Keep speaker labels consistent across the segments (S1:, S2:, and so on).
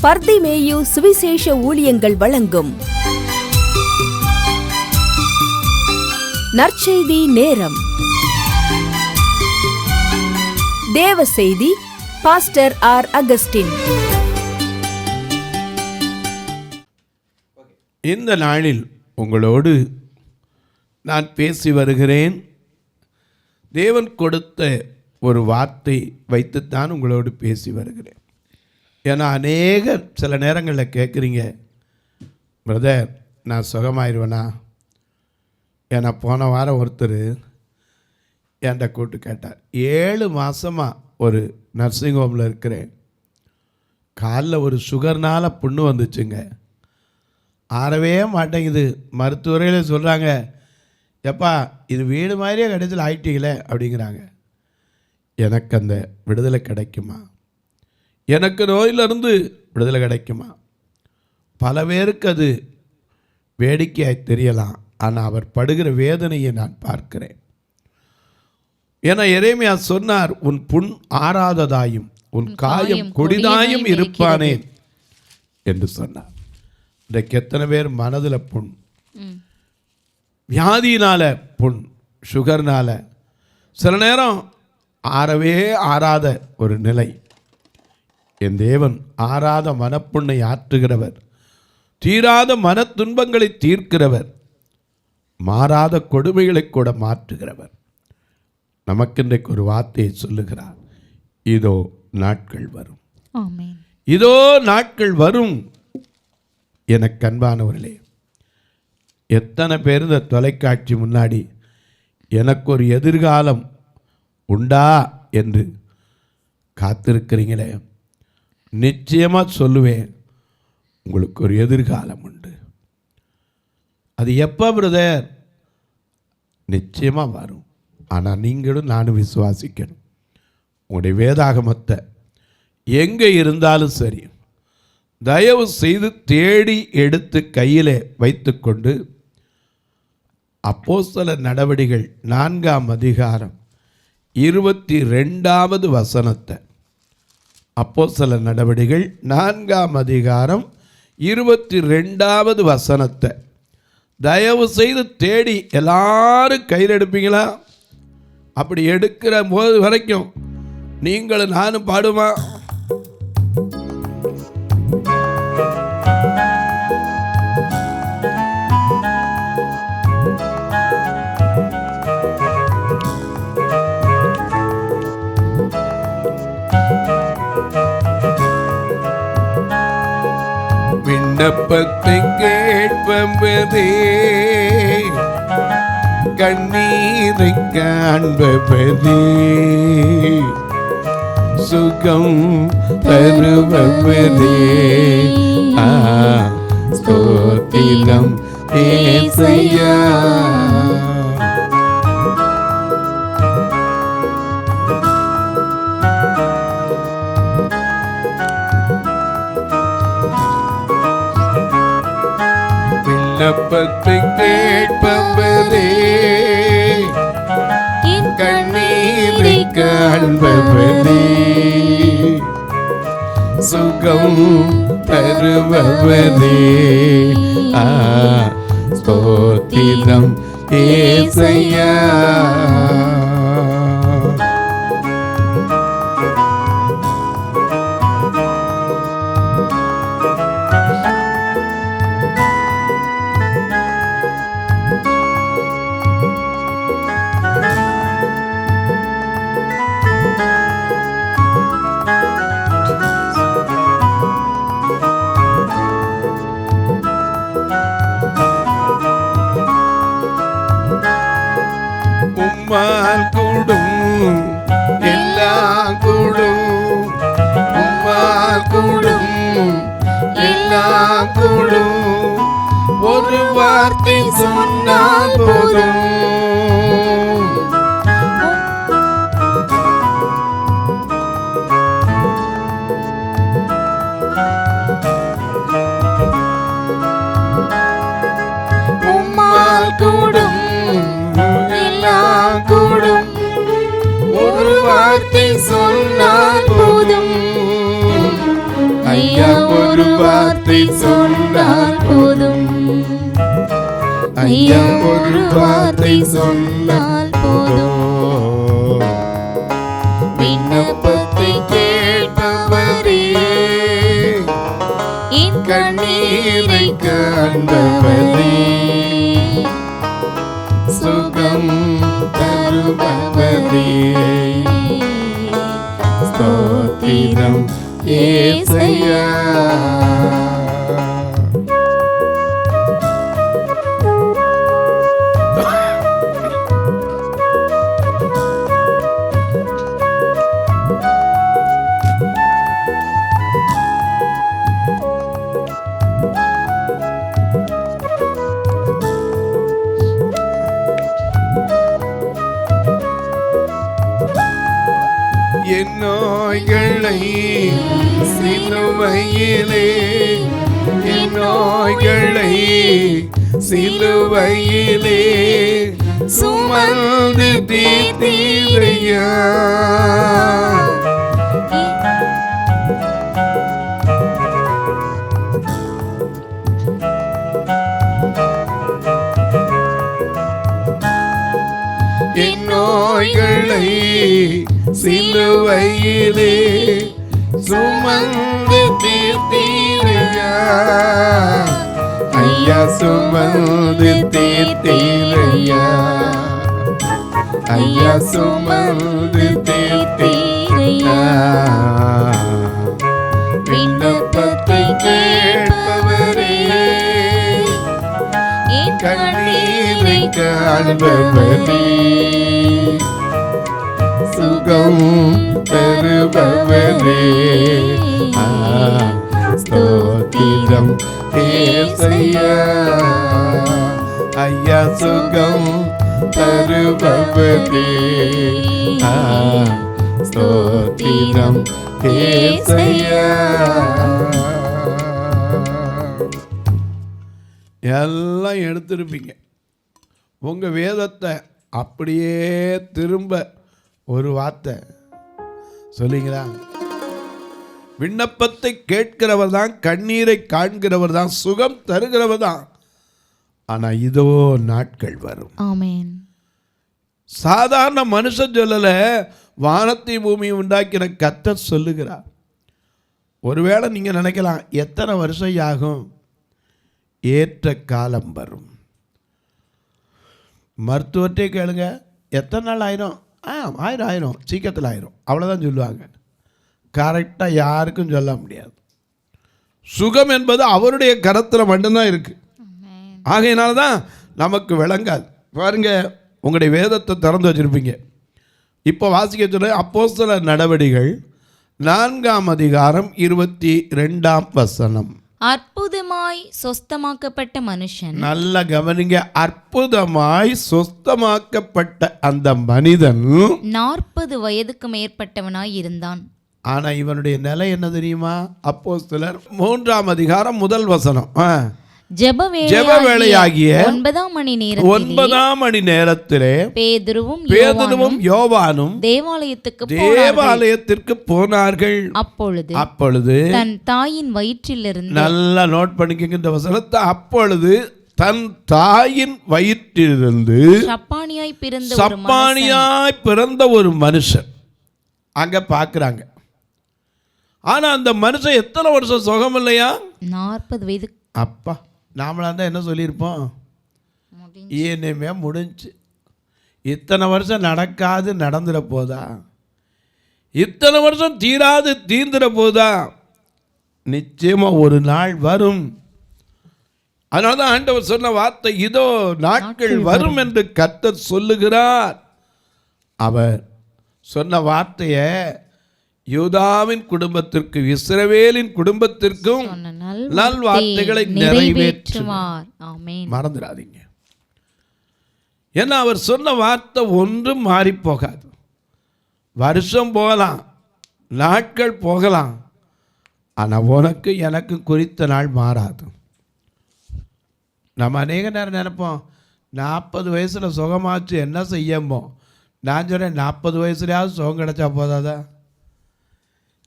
S1: பர்திமேயு சுவிசேஷ ஊழியங்கள் வழங்கும் நற்செய்தி நேரம். தேவ செய்தி பாஸ்டர் ஆர். அகஸ்டின்.
S2: இந்த நாளில் உங்களோடு நான் பேசி வருகிறேன். தேவன் கொடுத்த ஒரு வார்த்தை வைத்துத்தான் உங்களோடு பேசி வருகிறேன். ஏன்னா அநேகர் சில நேரங்களில் கேட்குறீங்க, பிரதர் நான் சுகமாயிருவேனா? ஏன்னா போன வாரம் ஒருத்தர் என்கிட்ட கூப்பிட்டு கேட்டார், 7 மாதமாக ஒரு நர்சிங் ஹோமில் இருக்கிறேன், காலில் ஒரு சுகர்னால் புண்ணு வந்துச்சுங்க, ஆறவே மாட்டேங்குது, மருத்துவரையில சொல்கிறாங்க, எப்பா இது வீடு மாதிரியே கடைசியில் ஆயிட்டீங்களே அப்படிங்கிறாங்க. எனக்கு அந்த விடுதலை கிடைக்குமா? எனக்கு நோயிலிருந்து விடுதலை கிடைக்குமா? பல பேருக்கு அது வேடிக்கையாய் தெரியலாம், ஆனால் அவர் படுகிற வேதனையை நான் பார்க்கிறேன். ஏன்னா எரேமியா சொன்னார், உன் புண் ஆறாததாயும் உன் காயம் கொடிதாயும் இருப்பானேன் என்று சொன்னார். இன்றைக்கு எத்தனை பேர் மனதில் புண், வியாதியினால புண், சுகர்னால, சில நேரம் ஆறவே ஆறாத ஒரு நிலை. என் தேவன் ஆறாத மனப்புண்ணை ஆற்றுகிறவர், தீராத மன துன்பங்களை தீர்க்கிறவர், மாறாத கொடுமைகளை கூட மாற்றுகிறவர். நமக்கு இன்றைக்கு ஒரு வார்த்தையை சொல்லுகிறார், இதோ நாட்கள் வரும், இதோ நாட்கள் வரும். எனக்கு அன்பானவர்களே, எத்தனை பேர் இந்த தொலைக்காட்சி முன்னாடி எனக்கு ஒரு எதிர்காலம் உண்டா என்று காத்திருக்கிறீங்களே? நிச்சயமாக சொல்லுவேன், உங்களுக்கு ஒரு எதிர்காலம் உண்டு. அது எப்போ பிரதர்? நிச்சயமாக வரும். ஆனால் நீங்களும் நானும் விசுவாசிக்கணும். உங்களுடைய வேதாகமத்தை எங்கே இருந்தாலும் சரி, தயவு செய்து தேடி எடுத்து கையில் வைத்துக்கொண்டு அப்போஸ்தலர் நடவடிகள் 4ஆம் அதிகாரம் 22வது வசனத்தை, அப்போஸ்தலர் நடவடிகள் 4ஆம் அதிகாரம் 22வது வசனத்தை தயவு செய்து தேடி எல்லாரும் கையில் எடுப்பீங்களா? அப்படி எடுக்கிற போது வரைக்கும் நீங்களும் நானும் பாடுமா? விண்ணப்பத்தை கேட்பதே, கண்ணீரை காண்பதே, சுகம் தருபவதே, ஸ்தோத்திரம் ஏசையா. விண்ணப்பத்தை கேட்பவரே, கண்ணீரை காண்பவரே, சுகம் தருபவரே, ஸ்தோத்திரம் ஏசையா. உம்மால் கூடும் எல்லாம் கூடும், உம்மால் கூடும் எல்லாம் கூடும், ஒரு வார்த்தை சொன்னால் போதும். உம்மால் கூடும் எல்லாம் கூடும், ஒரு வார்த்தை சொன்னால் போதும். ஐயா ஒரு வார்த்தை சொன்னால் போதும். ஐயா ஒரு வார்த்தை சொன்னால் போதும். விண்ணப்பத்தை கேட்பவரே, என் கண்ணீரை காண்பவரே, சுகம் தருபவரே, ஸ்தோத்திரம் ஏசையா. என் நோய்களை சிலுவையிலே, என் நோய்களை சிலுவையிலே சுமந்து தீர்த்தீரையா. என் நோய்களை சிலுவையிலே சுமந்து தீர்த்தீரையா. ஐயா சுமந்து தீர்த்தீரையா. ஐயா சுமந்து தீர்த்தீரையா. விண்ணப்பத்தை கேட்பவரே, என் கண்ணீரை காண்பவரே, சுகம் தருபவரே, ஸ்தோத்திரம் ஏசையா. ஐயா சுகம் தருபவரே, ஸ்தோத்திரம் ஏசையா. எல்லாம் எடுத்திருப்பீங்க. உங்க வேதத்தை அப்படியே திரும்ப ஒரு வார்த்தை சொல்லிங்களா? விண்ணப்பத்தை கேட்கிறவர் தான், கண்ணீரை காண்கிறவர் தான், சுகம் தருகிறவர் தான். ஆனா இதோ நாட்கள் வரும்.
S3: ஆமென்.
S2: சாதாரண மனுஷன் சொல்லல, வானத்தை பூமியை உண்டாக்கின கர்த்தர் சொல்லுகிறார். ஒருவேளை நீங்க நினைக்கலாம், எத்தனை வருஷம் ஆகும்? ஏற்ற காலம் வரும். மருத்துவத்தை கேளுங்க, எத்தனை நாள் ஆயிரும்? ஆயிரம் சீக்கிரத்தில் ஆயிரும், அவ்வளோதான் சொல்லுவாங்க. கரெக்டாக யாருக்கும் சொல்ல முடியாது. சுகம் என்பது அவருடைய கரத்தில் மட்டும்தான் இருக்கு. ஆகையினால தான் நமக்கு விளங்காது. பாருங்க, உங்களுடைய வேதத்தை திறந்து வச்சிருப்பீங்க. இப்போ வாசிக்க சொல்ல அப்போஸ்தலர் நடவடிக்கைகள் 4ஆம் அதிகாரம் 22ஆம் வசனம்.
S3: அற்புதமாய் சொஸ்தமாக்கப்பட்ட மனுஷன்.
S2: நல்ல கவனிங்க, அற்புதமாய் சொஸ்தமாக்கப்பட்ட அந்த மனிதன்
S3: 40 வயதுக்கு மேற்பட்டவனாய் இருந்தான்.
S2: ஆனா இவனுடைய நிலை என்ன தெரியுமா? அப்போஸ்தலர் 3ஆம் அதிகாரம் 1 வசனம். ஜெப வேளையாகிய 9ஆம் மணி நேரத்திலே பேதுருவும் யோவானும் தேவாலயத்திற்கு போனார்கள். அப்பொழுது
S3: தன் தாயின் வயிற்றிலிருந்து,
S2: நல்லா நோட் பண்ணிக்கங்க இந்த வசனத்தை, அப்பொழுது தன் தாயின் வயிற்றிலிருந்து சப்பானியாய் பிறந்த ஒரு மனுஷன் அங்க பாக்குறாங்க. ஆனா அந்த மனுஷன் எத்தனை வருஷம் சுகம் இல்லையா?
S3: 40 வயது.
S2: அப்பா, நாமளா தான் என்ன சொல்லியிருப்போம்? இனிமே முடிஞ்சு, இத்தனை வருஷம் நடக்காது நடந்துட போதா, இத்தனை வருஷம் தீராது தீர்ந்துட போதா? நிச்சயமா ஒரு நாள் வரும். அதனாலதான் ஆண்டவர் சொன்ன வார்த்தை, இதோ நாட்கள் வரும் என்று கர்த்தர் சொல்லுகிறார். அவர் சொன்ன வார்த்தையை யூதாவின் குடும்பத்திற்கு, இஸ்ரவேலின் குடும்பத்திற்கும் நல்வார்த்தைகளை நிறைவேற்றுவார். மறந்துடாதீங்க. ஏன்னா அவர் சொன்ன வார்த்தை ஒன்றும் மாறி போகாது. வருஷம் போகலாம், நாட்கள் போகலாம், ஆனா உனக்கு எனக்கு குறித்த நாள் மாறாது. நம்ம அநேக நேரம் நினைப்போம், 40 வயசுல சுகமாச்சு என்ன செய்யமோ. நான் சொல்றேன், 40 வயசுலயாவது சுகம் கிடைச்சா போதாதா?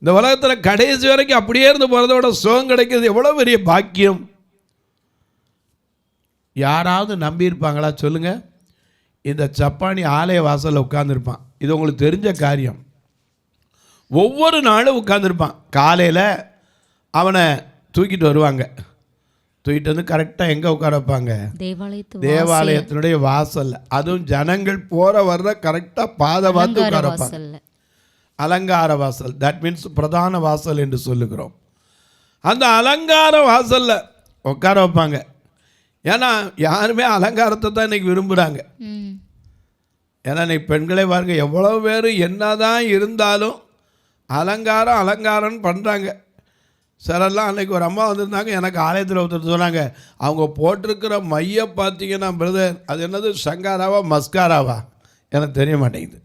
S2: இந்த உலகத்தில் கடைசி வரைக்கும் அப்படியே இருந்து போகிறதோட சுகம் கிடைக்கிறது எவ்வளோ பெரிய பாக்கியம். யாராவது நம்பியிருப்பாங்களா சொல்லுங்கள்? இந்த சப்பானி ஆலய வாசலில் உட்காந்துருப்பான். இது உங்களுக்கு தெரிஞ்ச காரியம். ஒவ்வொரு நாளும் உட்காந்துருப்பான். காலையில் அவனை தூக்கிட்டு வருவாங்க. தூக்கிட்டு வந்து கரெக்டாக எங்கே உட்கார வைப்பாங்க? தேவாலயத்தினுடைய வாசலில். அதுவும் ஜனங்கள் போகிற வர்ற கரெக்டாக பாதை பார்த்து உட்கார வைப்பாங்க. அலங்கார வாசல், தட் மீன்ஸ் பிரதான வாசல் என்று சொல்லுகிறோம். அந்த அலங்கார வாசலில் உட்கார வைப்பாங்க. ஏன்னா யாருமே அலங்காரத்தை தான் இன்றைக்கி விரும்புகிறாங்க. ஏன்னா இன்றைக்கி பெண்களே பாருங்க, எவ்வளோ பேர் என்னதான் இருந்தாலும் அலங்காரம்னு பண்ணுறாங்க. சிலர்லாம் அன்றைக்கி ஒரு அம்மா வந்திருந்தாங்க, எனக்கு ஆலயத்தில் ஒருத்தர் சொன்னாங்க, அவங்க போட்டிருக்கிற மைய பார்த்தீங்கன்னா பிரதர், அது என்னது சங்காராவா மஸ்காராவா எனக்கு தெரிய மாட்டேங்குது.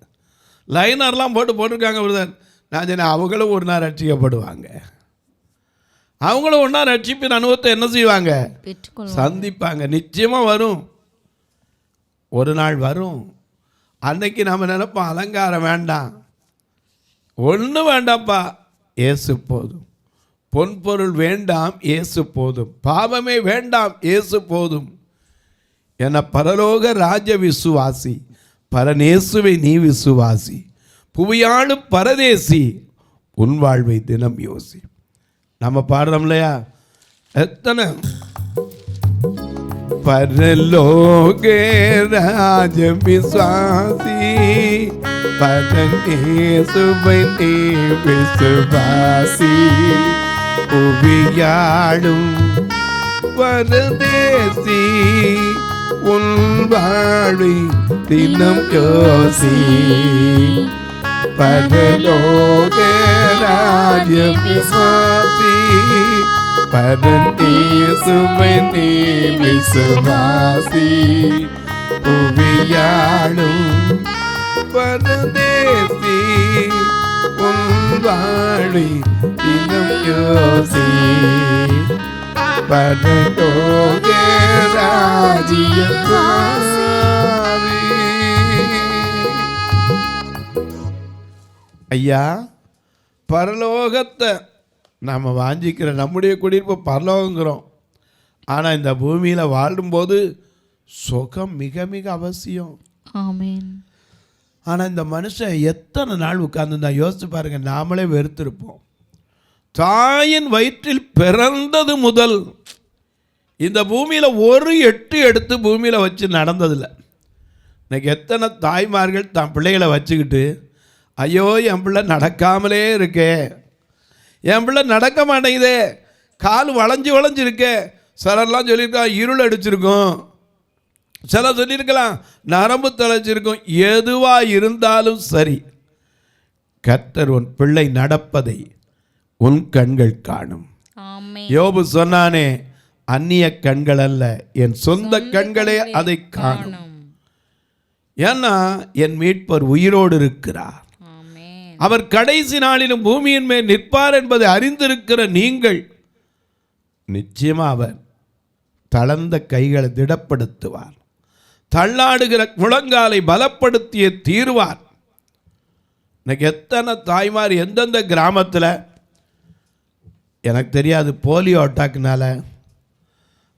S2: லைனர்லாம் போட்டிருக்காங்க பிரதர். நான் சொன்னேன், அவங்களும் ஒரு நாள் ரட்சிக்கப்படுவாங்க. அவங்களும் ஒன்றா ரட்சிப்பின் அனுபவத்தை என்ன செய்வாங்க? சந்திப்பாங்க. நிச்சயமாக வரும், ஒரு நாள் வரும். அன்னைக்கு நம்ம நினைப்போம் அலங்காரம் வேண்டாம், ஒன்றும் வேண்டாம்ப்பா, இயேசு போதும். பொன்பொருள் வேண்டாம், இயேசு போதும். பாவமே வேண்டாம், இயேசு போதும். என பரலோக ராஜ விசுவாசி, பரநேசுவை நீ விசுவாசி, புவியாளும் பரதேசி, உன் வாழ்வை தினம் யோசி. நம்ம பாடுறோம் இல்லையா? எத்தனை பரலோக ராஜ விசுவாசி, பரநேசுவை நீ விசுவாசி, புவியாளும் பரதேசி, உன் வாழ்வை தினம் யோசி. பரலோக ராஜ விசுவாசி, பரநேசுவை நீ விசுவாசி, புவியாளும் பரதேசி, உன் வாழ்வை தினம் யோசி. பரலோக ராஜ்யவாசி. ஐயா, பரலோகத்தை நாம் வாஞ்சிக்கிற நம்முடைய குடியிருப்பு பரலோகங்கிறோம். ஆனால் இந்த பூமியில் வாழும்போது சுகம் மிக மிக அவசியம்.
S3: ஆமென்.
S2: ஆனால் இந்த மனுஷன் எத்தனை நாள் உட்கார்ந்துருந்தா யோசிச்சு பாருங்க. நாமளே வெறுத்திருப்போம். தாயின் வயிற்றில் பிறந்தது முதல் இந்த பூமியில் ஒரு எட்டு எடுத்து பூமியில் வச்சு நடந்ததில்லை. இன்னைக்கு எத்தனை தாய்மார்கள் தான் பிள்ளைகளை வச்சுக்கிட்டு, ஐயோ என் பிள்ளை நடக்காமலே இருக்கே, என் பிள்ளை நடக்க மாட்டேங்குதே, கால் வளைஞ்சிருக்கே. சிலர்லாம் சொல்லியிருக்கான் இருள் அடிச்சிருக்கும், சில சொல்லியிருக்கலாம் நரம்பு தளர்ச்சிருக்கும். எதுவாக இருந்தாலும் சரி, கர்த்தர் உன் பிள்ளை நடப்பதை உன் கண்கள் காணும். யோபு சொன்னானே, அந்நிய கண்கள் அல்ல, என் சொந்த கண்களே அதை காணும். ஏன்னா என் மீட்பர் உயிரோடு இருக்கிறார். அவர் கடைசி நாளிலும் பூமியின் மேல் நிற்பார் என்பதை அறிந்திருக்கிற நீங்கள், நிச்சயமா அவர் தளர்ந்த கைகளை திடப்படுத்துவார், தள்ளாடுகிற முழங்காலை பலப்படுத்திய தீர்வார். இன்னைக்கு எத்தனை தாய்மார் எந்தெந்த கிராமத்தில், எனக்கு தெரியாது, போலியோ அட்டாக்னால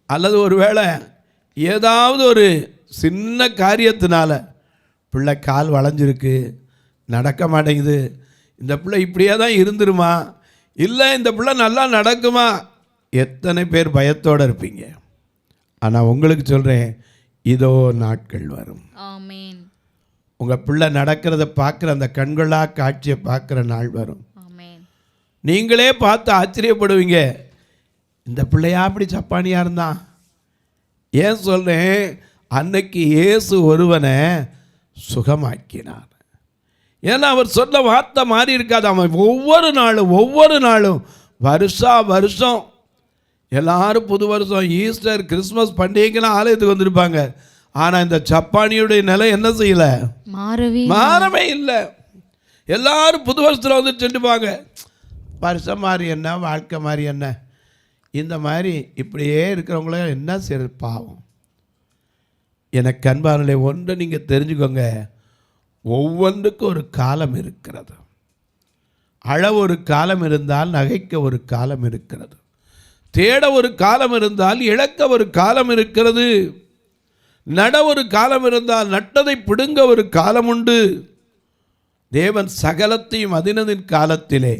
S2: அல்லது ஒருவேளை ஏதாவது ஒரு சின்ன காரியத்தினால பிள்ளை கால் வளைஞ்சிருக்கு, நடக்க மாட்டேங்குது, இந்த பிள்ளை இப்படியே தான் இருந்துருமா, இல்லை இந்த பிள்ளை நல்லா நடக்குமா, எத்தனை பேர் பயத்தோடு இருப்பீங்க. ஆனால் உங்களுக்கு சொல்கிறேன், இதோ நாட்கள் வரும்.
S3: ஆமென்.
S2: உங்கள் பிள்ளை நடக்கிறத பார்க்குற அந்த கண்கொள்ளா காட்சியை பார்க்குற நாள் வரும்.
S3: ஆமென்.
S2: நீங்களே பார்த்து ஆச்சரியப்படுவீங்க, இந்த பிள்ளையா அப்படி சப்பானியாக இருந்தான். ஏன் சொல்கிறேன், அன்னைக்கு இயேசு ஒருவனை சுகமாக்கினார். ஏன்னா அவர் சொன்ன வார்த்தை மாறி இருக்காது. அவன் ஒவ்வொரு நாளும் வருஷம் எல்லாரும் புது வருஷம், ஈஸ்டர், கிறிஸ்மஸ் பண்டிகைக்கெல்லாம் ஆலயத்துக்கு வந்திருப்பாங்க. ஆனால் இந்த சப்பானியுடைய நிலை என்ன செய்யலை? மாறவே இல்லை. எல்லாரும் புது வருஷத்தில் வந்து சென்றுப்பாங்க. வருஷம் மாறி என்ன, வாழ்க்கை மாறி என்ன, இந்த மாதிரி இப்படியே இருக்கிறவங்கள என்ன செய்யறது, பாவம். எனக்கு அன்பானே, ஒன்றை நீங்கள் தெரிஞ்சுக்கோங்க, ஒவ்வொன்றுக்கும் ஒரு காலம் இருக்கிறது. அழ ஒரு காலம் இருந்தால் நகைக்க ஒரு காலம் இருக்கிறது. தேட ஒரு காலம் இருந்தால் இழக்க ஒரு காலம் இருக்கிறது. நட ஒரு காலம் இருந்தால் நட்டதை பிடுங்க ஒரு காலம் உண்டு. தேவன் சகலத்தையும் அதினதின் காலத்திலே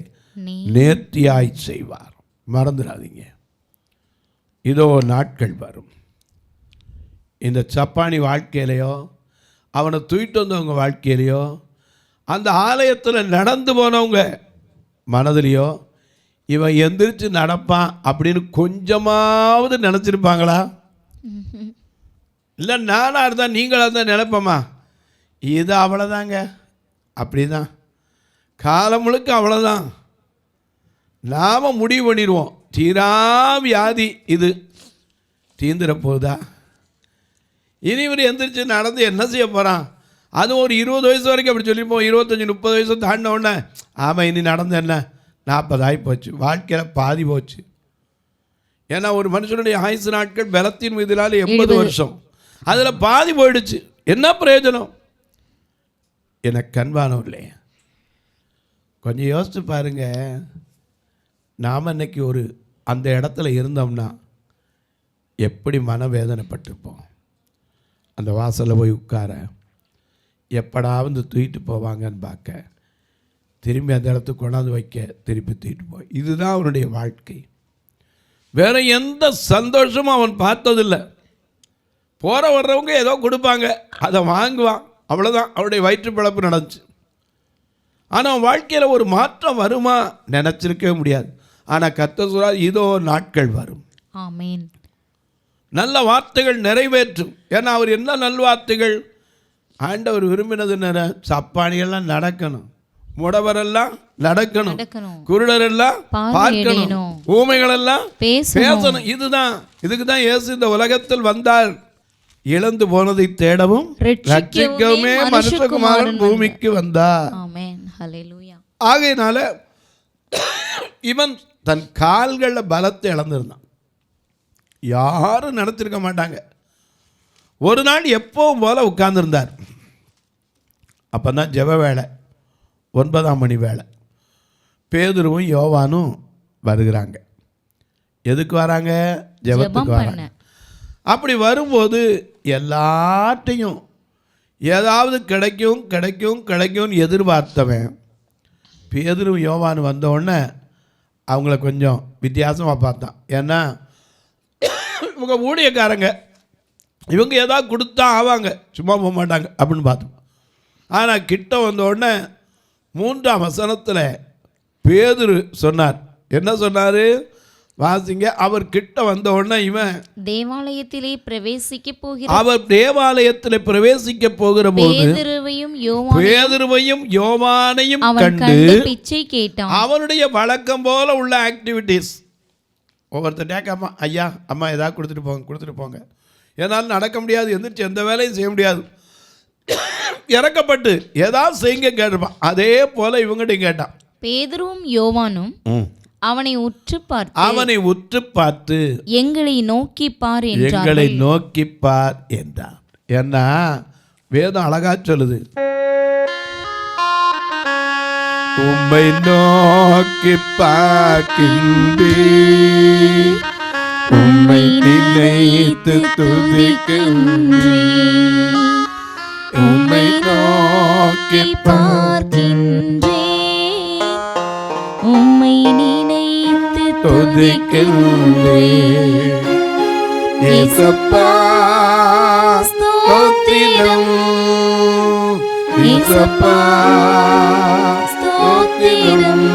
S2: நேர்த்தியாய் செய்வார். மறந்துடாதீங்க. இதோ நாட்கள் வரும். இந்த சப்பானி வாழ்க்கையிலையோ அவனை தூக்கிட்டு வந்தவங்க வாழ்க்கையிலையோ அந்த ஆலயத்தில் நடந்து போனவங்க மனதிலையோ இவன் எந்திரிச்சு நடப்பான் அப்படின்னு கொஞ்சமாவது நினச்சிருப்பாங்களா? இல்லை நானாக இருந்தால் நீங்களாக தான் நினைப்போமா? இது அவ்வளோதாங்க, அப்படி தான் காலம் முழுக்க அவ்வளோதான். நாம் முடிவு பண்ணிடுவோம், தீரா வியாதி இது தீந்துட போகுதா, இனி இவர் எந்திரிச்சு நடந்து என்ன செய்ய போகிறான்? அதுவும் ஒரு 20 வயசு வரைக்கும் அப்படி சொல்லிப்போம். 25-30 வயசு தாண்டின உடனே ஆமாம் இனி நடந்து என்ன 40 ஆகி போச்சு, வாழ்க்கையில் பாதி போச்சு. ஏன்னா ஒரு மனுஷனுடைய ஆயுசு நாட்கள் பலத்தின் மீதிலால் 80 வருஷம், அதில் பாதி போயிடுச்சு. என்ன பிரயோஜனம்? எனக்கு கண்பானவில்லை, கொஞ்சம் யோசித்து பாருங்க. நாம் இன்னைக்கு ஒரு அந்த இடத்துல இருந்தோம்னா எப்படி மனவேதனைப்பட்டிருப்போம். அந்த வாசலில் போய் உட்கார எப்படாவது தூக்கிட்டு போவாங்கன்னு பார்க்க, திரும்பி அந்த இடத்துக்கு கொண்டாந்து வைக்க, திருப்பி தூக்கிட்டு போய், இதுதான் அவனுடைய வாழ்க்கை. வேறு எந்த சந்தோஷமும் அவன் பார்த்ததில்லை. போகிற வர்றவங்க ஏதோ கொடுப்பாங்க, அதை வாங்குவான், அவ்வளோதான் அவனுடைய வயிற்று பிழப்பு நடந்துச்சு. ஆனால் அவன் வாழ்க்கையில் ஒரு மாற்றம் வருமா நினச்சிருக்கவே முடியாது. ஆனால் கர்த்தர் சொல்றார், இதோ நாட்கள் வரும்.
S3: ஆமென்.
S2: நல்ல வார்த்தைகள் நிறைவேற்றும். ஏன்னா அவர் என்ன நல் வார்த்தைகள் ஆண்டவர் விரும்பினது என்ன? சப்பானியெல்லாம் நடக்கணும், முடவரெல்லாம் நடக்கணும், குருடரெல்லாம் பார்க்கணும், ஊமைகளெல்லாம் பேசணும். இதுதான், இதுக்கு தான் இயேசு இந்த உலகத்தில் வந்தார். இழந்து போனதை தேடவும் ரட்சிக்கவுமே மனுஷகுமாரன் பூமிக்கு வந்தார். ஆகையினால இவன் தன் கால்களில் பலத்தை இழந்திருந்தான். யாரும் நடத்திருக்க மாட்டாங்க. ஒரு நாள் எப்பவும் போல உட்கார்ந்துருந்தார். அப்போ தான் ஜெப வேலை, 9ஆம் மணி வேலை. பேதுருவும் யோவானும் வருகிறாங்க. எதுக்கு வராங்க? ஜெபத்துக்கு வராங்க. அப்படி வரும்போது எல்லாத்தையும் ஏதாவது கிடைக்கும் கிடைக்கும் கிடைக்கும்னு எதிர்பார்த்தவன் பேதுருவும் யோவானும் வந்தோடனே அவங்கள கொஞ்சம் வித்தியாசமாக பார்த்தான். ஏன்னா இவங்க ஊழியக்காரங்க, இவங்க ஏதாவது கொடுத்தா ஆவாங்க, சும்மா போக மாட்டாங்க அப்படின்னு பார்த்தோம். ஆனால் கிட்ட வந்த உடனே 3ஆம் வசனத்தில் பேதுரு சொன்னார். என்ன சொன்னார்? வாசிங்க. அவர் கிட்ட வந்த உடனே இவன்
S3: தேவாலயத்திலே பிரவேசிக்க போகிறார்.
S2: அவர் தேவாலயத்தில் பிரவேசிக்க போகிற போது பேதுருவையும் யோவானையும் கண்டு
S3: பிச்சை கேட்டான்.
S2: அவனுடைய வழக்கம் போல உள்ள ஆக்டிவிட்டீஸ் ஒவ்வொருத்தர் கேட்காம, ஐயா அம்மா ஏதாவது கொடுத்துட்டு போங்க, என்னால் நடக்க முடியாது, எந்திரிச்சு எந்த வேலையும் செய்ய முடியாது, இறக்கப்பட்டு ஏதாவது செய்யுங்க கேட்டுப்பான். அதே போல இவங்ககிட்ட கேட்டான்.
S3: பேதுருவும் யோவானும் அவனை உற்று பார்த்து எங்களை நோக்கி பார்
S2: என்றார். ஏன்னா வேதம் அழகா சொல்லுது, உம்மை நோக்கி பார்க்கின்றேன், உம்மை நினைத்து துதிக்கின்றேன், உம்மை நோக்கி
S3: பார்க்கின்றேன், உம்மை நினைத்து
S2: துதிக்கின்றேன். இயேசப்பா ஸ்தோத்திரம், இயேசப்பா ஸ்தோத்திரம்,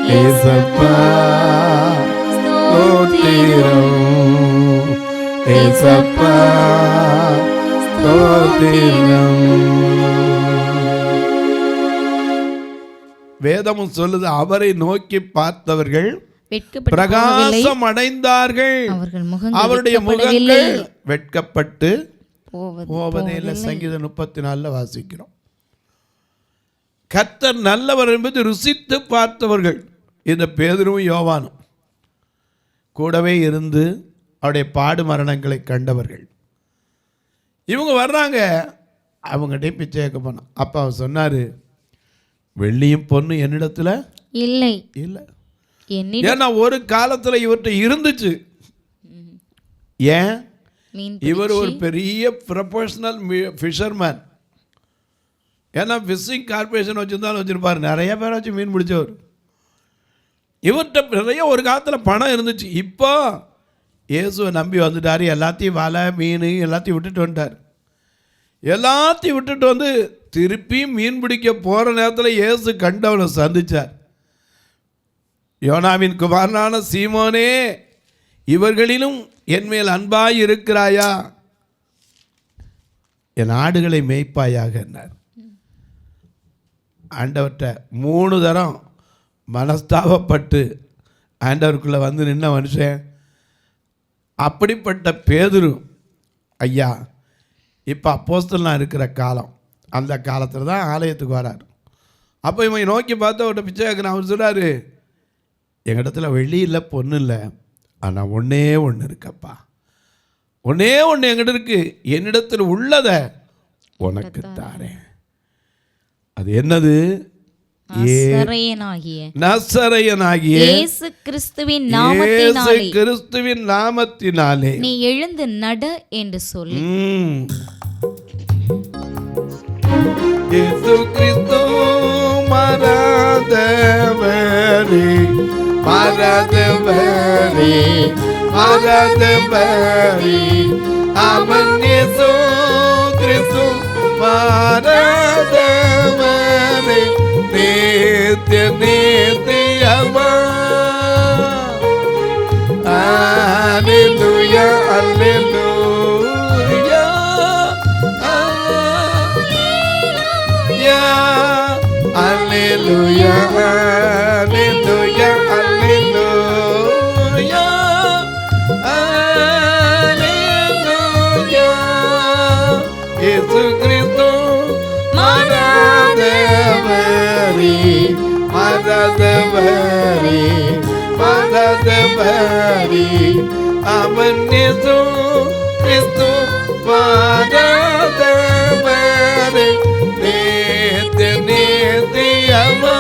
S2: இயேசப்பா ஸ்தோத்திரம், இயேசப்பா ஸ்தோத்திரம். வேதமும் சொல்லுது, அவரை நோக்கி பார்த்தவர்கள் பிரகாசம் அடைந்தார்கள், அவருடைய முகங்கள் வெட்கப்பட்டு போவதே இல்லை. சங்கீதம் 34 வாசிக்கிறோம். கர்த்தர் நல்லவர் என்பது ருசித்து பார்த்தவர்கள் இந்த பேதுருவும் யோவானும், கூடவே இருந்து அவருடைய பாடு மரணங்களை கண்டவர்கள். இவங்க வர்றாங்க, அவங்ககிட்ட பிச்சை கேட்க போனோம். அப்போ அவர் சொன்னார், வெள்ளியும் பொண்ணு என்னிடத்துல
S3: இல்லை.
S2: இல்லை.
S3: என்னிடம்
S2: ஏன்னா ஒரு காலத்துல இவர்கிட்ட இருந்துச்சு. ஏன்?
S3: மீன்
S2: இவர் ஒரு பெரிய ப்ரொஃபஷனல் ஃபிஷர்மேன். ஏன்னா ஃபிஷிங் கார்பரேஷன் வச்சுருந்தாலும் வச்சுருப்பார், நிறைய பேரை வச்சு மீன் பிடிச்சவர். இவர்கிட்ட நிறைய ஒரு காலத்தில் பணம் இருந்துச்சு. இப்போ இயேசுவை நம்பி வந்துட்டார். எல்லாத்தையும் வலை மீன் எல்லாத்தையும் விட்டுட்டு வந்துட்டார். எல்லாத்தையும் விட்டுட்டு வந்து திருப்பி மீன் பிடிக்க போகிற நேரத்தில் இயேசு கண்டவனை சந்தித்தார். யோனாவின் குமாரனான சீமோனே, இவர்களிலும் என்மேல் அன்பாய் இருக்கிறாயா? என் ஆடுகளை மேய்ப்பாயாக என்னார். ஆண்டவர்கிட்ட 3 தரம் மனஸ்தாபப்பட்டு ஆண்டவருக்குள்ளே வந்து நின்ன மனுஷன். அப்படிப்பட்ட பேதுரு ஐயா இப்போ அப்போஸ்தலனாக இருக்கிற காலம், அந்த காலத்தில் தான் ஆலயத்துக்கு வரார். அப்போ இவன் நோக்கி பார்த்து அவர்கிட்ட பிச்சை கேட்குறான். அவர் சொல்கிறாரு, எங்கிடத்துல வெள்ளி இல்லை பொண்ணு இல்லை, ஆனால் ஒன்றே ஒன்று இருக்கப்பா, ஒன்றே ஒன்று எங்கிட்ட இருக்கு, என்னிடத்தில் உள்ளதை உனக்கு தாரேன். அது என்னது? நசரேயனாகிய
S3: இயேசு கிறிஸ்துவின் நாமத்தினாலே நீ எழுந்து நட என்று சொல்லி
S2: இயேசு கிறிஸ்து மறந்தவரே மறந்தவரே மறந்தவரே அவன் இயேசு கிறிஸ்து மறந்தவரே நித்திய நித்தியமா. அல்லேலூயா அல்லேலூயா அல்லேலூயா அல்லேலூயா அல்லேலூயா அல்லேலூயா. இயேசு கிறிஸ்து மறந்தவரே மறந்தவரே மறந்தவரே அவன் இயேசு கிறிஸ்து மறந்தவரே நித்திய நித்தியமா.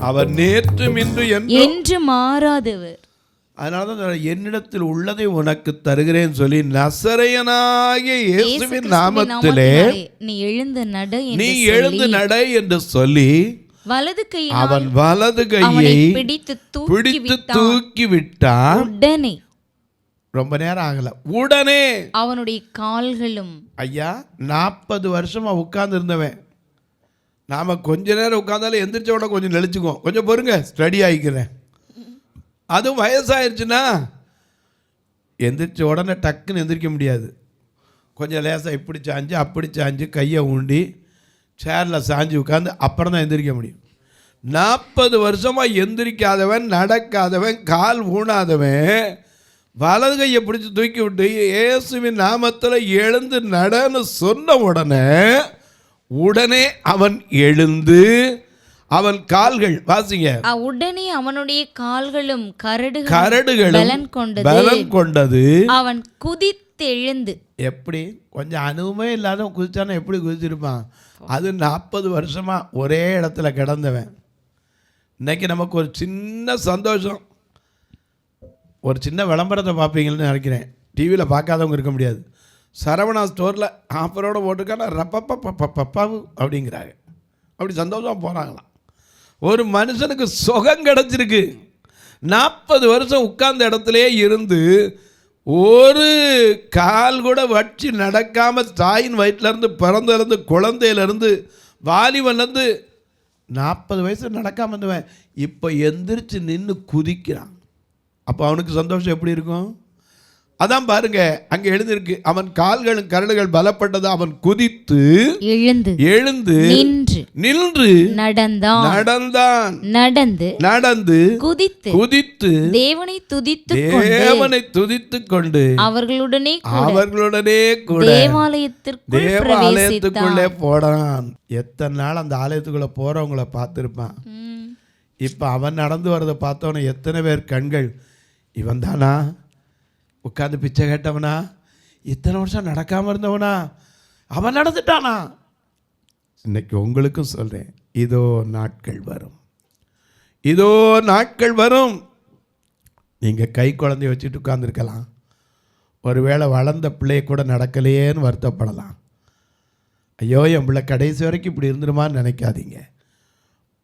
S2: அவர் நேற்றும் இன்று என்று
S3: மாறாதவர்.
S2: அதனால தான் என்னிடத்தில் உள்ளதை உனக்கு தருகிறேன் சொல்லி நசரேயனாகிய இயேசுவின் நாமத்திலே
S3: நீ எழுந்து
S2: நட என்று சொல்லி அவன் வலது கையை பிடித்து தூக்கி விட்டான்.
S3: உடனே,
S2: ரொம்ப நேரம் ஆகல, உடனே
S3: அவனுடைய கால்களும்.
S2: ஐயா 40 வருஷமா உட்கார்ந்து இருந்தவன், நாம கொஞ்ச நேரம் உட்கார்ந்தாலும் எந்திரிச்ச உடனே கொஞ்சம் நெளிச்சுக்குவோம், கொஞ்சம் பொறுங்க ஸ்டடி ஆகிக்கிறேன். அதுவும் வயசாயிருச்சுன்னா எந்திரிச்ச உடனே டக்குன்னு எந்திரிக்க முடியாது. கொஞ்சம் லேசாக இப்படி சாஞ்சு அப்படி சாஞ்சு கையை ஊண்டி சேரில் சாஞ்சு உட்காந்து அப்புறம் தான் எந்திரிக்க முடியும். 40 வருஷமாக எந்திரிக்காதவன், நடக்காதவன், கால் ஊனாதவன் வலது கையை பிடிச்சி தூக்கி விட்டு இயேசுவின் நாமத்தில் எழுந்து நடன்னு சொன்ன உடனே அவன் எழுந்து அவன் கால்கள் வாசிங்க,
S3: உடனே அவனுடைய கால்களும்
S2: கரடுகளும் பலன் கொண்டது.
S3: அவன் குதித்து எழுந்து.
S2: எப்படி கொஞ்சம் அனுபவமே இல்லாத குதிச்சானா எப்படி குதிச்சிருப்பான்? அது 40 வருஷமா ஒரே இடத்துல கிடந்தவன். இன்னைக்கு நமக்கு ஒரு சின்ன சந்தோஷம், ஒரு சின்ன விளம்பரத்தை பார்ப்பீங்கன்னு நினைக்கிறேன், டிவியில் பார்க்காதவங்க இருக்க முடியாது. சரவணா ஸ்டோரில் ஆஃபரோட போட்டிருக்கானா ரப்பப்பாவு அப்படிங்கிறாங்க. அப்படி சந்தோஷமாக போகிறாங்களாம். ஒரு மனுஷனுக்கு சுகம் கிடச்சிருக்கு. 40 வருஷம் உட்கார்ந்த இடத்துலே இருந்து ஒரு கால் கூட வச்சு நடக்காமல் தாயின் வயிற்றுலேருந்து பிறந்தலேருந்து குழந்தையிலேருந்து வாலிபன்லேருந்து 40 வயசு நடக்காமல் இருந்தவன் இப்போ எந்திரிச்சு நின்று குதிக்கிறான். அப்போ அவனுக்கு சந்தோஷம் எப்படி இருக்கும்? அதான் பாருங்க, அங்க எழுதிருக்கு, அவன் கால்களும் கரடுகள் பலப்பட்டது, அவன் குதித்து எழுந்து நின்று நடந்து குதித்து தேவனை துதித்துக் கொண்டு அவர்களுடனே கூட தேவாலயத்திற்குள்ளே போனான். எத்தனை நாள் அந்த ஆலயத்துக்குள்ள போறவங்கள பார்த்திருப்பான். இப்ப அவன் நடந்து வரதை பார்த்தவன எத்தனை பேர் கண்கள், இவன் தானா உட்காந்து பிச்சை கேட்டவனா, இத்தனை வருஷம் நடக்காம இருந்தவனா, அவன் நடந்துட்டானா? இன்னைக்கு உங்களுக்கும் சொல்கிறேன், இதோ நாட்கள் வரும், இதோ நாட்கள் வரும். நீங்கள் கை குழந்தைய வச்சுட்டு உட்காந்துருக்கலாம், ஒருவேளை வளர்ந்த பிள்ளைய கூட நடக்கலையேன்னு வருத்தப்படலாம். ஐயோ என் பிள்ளை கடைசி வரைக்கும் இப்படி இருந்துருமான்னு நினைக்காதீங்க.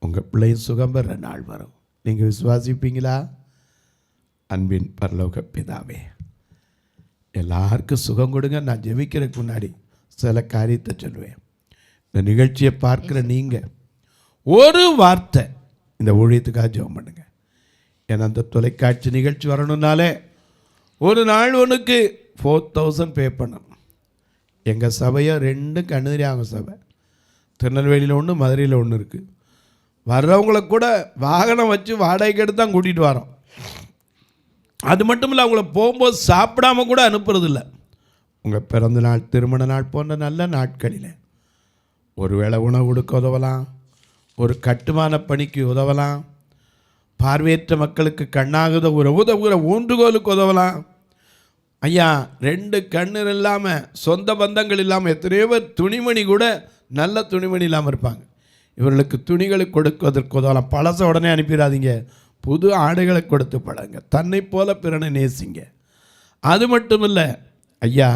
S2: உங்கள் பிள்ளையும் சுகம் பெற நாள் வரும். நீங்கள் விசுவாசிப்பீங்களா? அன்பின் பரலோக பிதாவே, எல்லாருக்கும் சுகம் கொடுங்க. நான் ஜெபிக்கிறதுக்கு முன்னாடி சில காரியத்தை சொல்லுவேன். இந்த நிகழ்ச்சியை பார்க்குற நீங்கள் ஒரு வார்த்தை இந்த ஊழியத்துக்காக ஜெபம் பண்ணுங்க. ஏன்னா அந்த தொலைக்காட்சி நிகழ்ச்சி வரணுன்னாலே ஒரு நாள் ஒன்றுக்கு 4000 பே பண்ணணும். எங்கள் சபையை 2 கண்ணூரியாங்க சபை, திருநெல்வேலியில் ஒன்று, மதுரையில் ஒன்று இருக்குது. வர்றவங்கள கூட வாகனம் வச்சு வாடகைக்கு எடுத்து தான் கூட்டிகிட்டு வரோம். அது மட்டும் இல்லை, அவங்கள போகும்போது சாப்பிடாம கூட அனுப்புறதில்லை. உங்கள் பிறந்த நாள், திருமண நாள் போன்ற நல்ல நாட்களில் ஒருவேளை உணவு கொடுக்க உதவலாம், ஒரு கட்டுமான பணிக்கு உதவலாம், பார்வையற்ற மக்களுக்கு கண்ணாக உதவுகிற ஊன்றுகோலுக்கு உதவலாம். ஐயா 2 கண்ணு இல்லாமல், சொந்த பந்தங்கள் இல்லாமல் எத்தனையோ பேர் துணிமணி கூட நல்ல துணிமணி இல்லாமல் இருப்பாங்க. இவர்களுக்கு துணிகளை கொடுப்பதற்கு உதவலாம். பழச உடனே அனுப்பிடாதீங்க, புது ஆடைகளை கொடுத்து பழங்க. தன்னை போல பிறனை நேசிங்க. அது மட்டும் இல்லை ஐயா,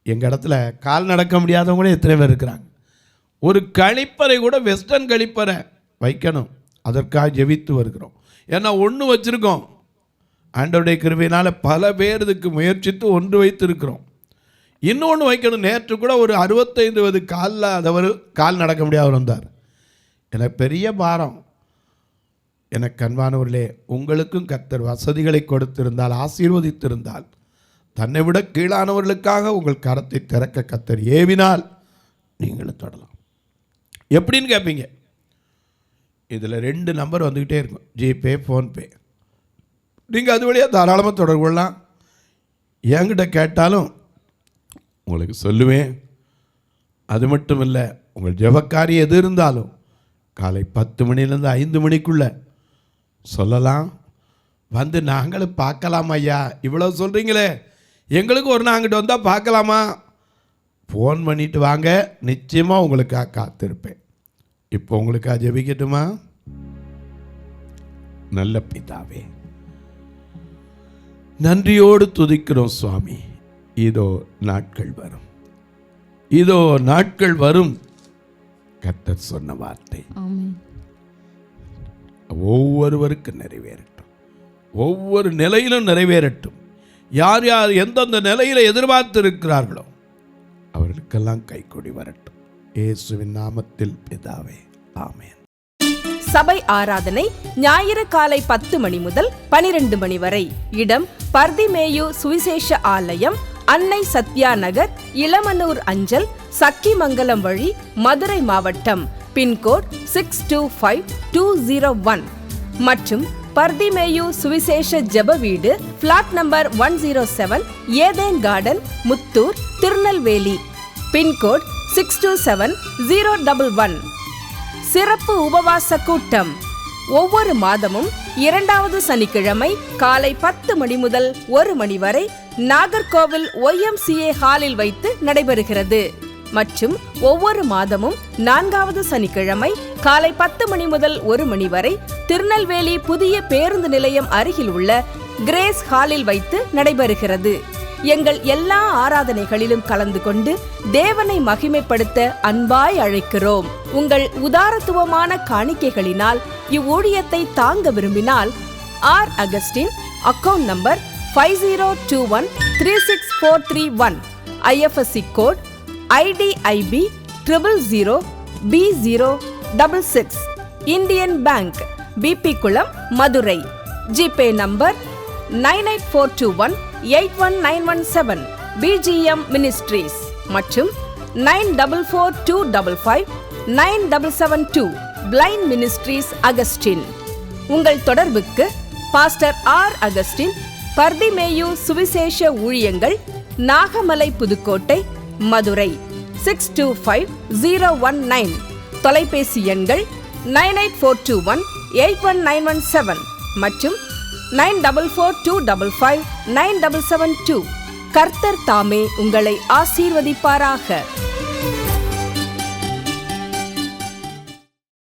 S2: எங்கள் இடத்துல கால் நடக்க முடியாதவங்க கூட எத்தனை பேர் இருக்கிறாங்க. ஒரு கழிப்பறை கூட வெஸ்டர்ன் கழிப்பறை வைக்கணும், அதற்காக ஜெபித்து வருகிறோம். ஏன்னா ஒன்று வச்சுருக்கோம், ஆண்டவருடைய கிருபையினால் பல பேர் இதுக்கு முயற்சித்து ஒன்று வைத்திருக்கிறோம். இன்னொன்று வைக்கணும். நேற்று கூட ஒரு 65 வயது காலில் அதவர் கால் நடக்க முடியாதவர் வந்தார். எனக்கு பெரிய பாரம். எனக்கு அன்பானவர்களே, உங்களுக்கும் கர்த்தர் வசதிகளை கொடுத்திருந்தால், ஆசீர்வதித்திருந்தால், தன்னை விட கீழானவர்களுக்காக உங்கள் கரத்தை திறக்க கர்த்தர் ஏவினால் நீங்களும் தொடலாம். எப்படின்னு கேட்பீங்க? இதில் 2 நம்பர் வந்துக்கிட்டே இருக்கும், ஜிபே, ஃபோன்பே. நீங்கள் அது வழியாக தாராளமாக தொடர்பு கொள்ளலாம். என்கிட்ட கேட்டாலும் உங்களுக்கு சொல்லுவேன். அது மட்டும் இல்லை, உங்கள் ஜெபக்காரி எது இருந்தாலும் காலை 10 மணிலேருந்து 5 மணிக்குள்ளே சொல்லலாம். வந்து நாங்களும் பார்க்கலாம். ஐயா இவ்வளோ சொல்கிறீங்களே, எங்களுக்கு ஒரு நாள் அங்கிட்டு வந்தால் பார்க்கலாமா? ஃபோன் பண்ணிட்டு வாங்க, நிச்சயமாக உங்களுக்காக காத்திருப்பேன். இப்போ உங்களுக்காக ஜெபிக்கட்டுமா? நல்ல பிதாவே, நன்றியோடு துதிக்கிறோம் சுவாமி. இதோ நாட்கள் வரும், இதோ நாட்கள் வரும். கர்த்தர் சொன்ன வார்த்தை ஒவ்வொருவருக்கும் நிறைவேறட்டும், ஒவ்வொரு நிலையிலும் நிறைவேறட்டும். யார் யார் எந்தெந்த நிலையில் எதிர்பார்த்து இருக்கிறார்களோ அவர்களுக்கெல்லாம் கைகூடி வரட்டும். இயேசுவின் நாமத்தில் பிதாவே, ஆமென்.
S1: சபை ஆராதனை ஞாயிறு காலை 10 மணி முதல் 12 மணி வரை. இடம் பர்திமேயு சுவிசேஷ ஆலயம், அன்னை சத்யா நகர், இளமனூர் அஞ்சல், சக்கிமங்கலம் வழி, மதுரை மாவட்டம். பின்கோட் 625201 மற்றும் பர்திமேயு சுவிசேஷ ஜெப வீடு, flat number 107, Eden garden, Muthur, Tirunelveli. Pincode 627011. சிறப்பு உபவாச கூட்டம் ஒவ்வொரு மாதமும் 2வது சனிக்கிழமை காலை 10 மணி முதல் 1 மணி வரை நாகர்கோவில் YMCA ஹாலில் வைத்து நடைபெறுகிறது. மற்றும் ஒவ்வொரு மாதமும் 4வது சனிக்கிழமை காலை 10 மணி முதல் 1 மணி வரை திருநெல்வேலி புதிய பேருந்து நிலையம் அருகில் உள்ள கிரேஸ் ஹாலில் வைத்து நடைபெறுகிறது. எங்கள் எல்லா ஆராதனைகளிலும் கலந்து கொண்டு தேவனை மகிமைப்படுத்த அன்பாய் அழைக்கிறோம். உங்கள் உதாரத்துவமான காணிக்கைகளினால் இவ்வூழியத்தை தாங்க விரும்பினால் R Augustine, account number 5021364331, IFSC code IDIB 000B066, Indian bank, BP Kulam, Madurai. GPay number 9842181917, BGM ministries மற்றும் 9442559772, பிளைண்ட் மினிஸ்ட்ரீஸ் அகஸ்டின். உங்கள் தொடர்புக்கு பாஸ்டர் ஆர் அகஸ்டின், பர்திமேயு சுவிசேஷ ஊழியங்கள், நாகமலை, புதுக்கோட்டை, மதுரை 625019. தொலைபேசி எண்கள் 9842181917 மற்றும் 9442559772. கர்த்தர் தாமே உங்களை ஆசீர்வதிப்பாராக.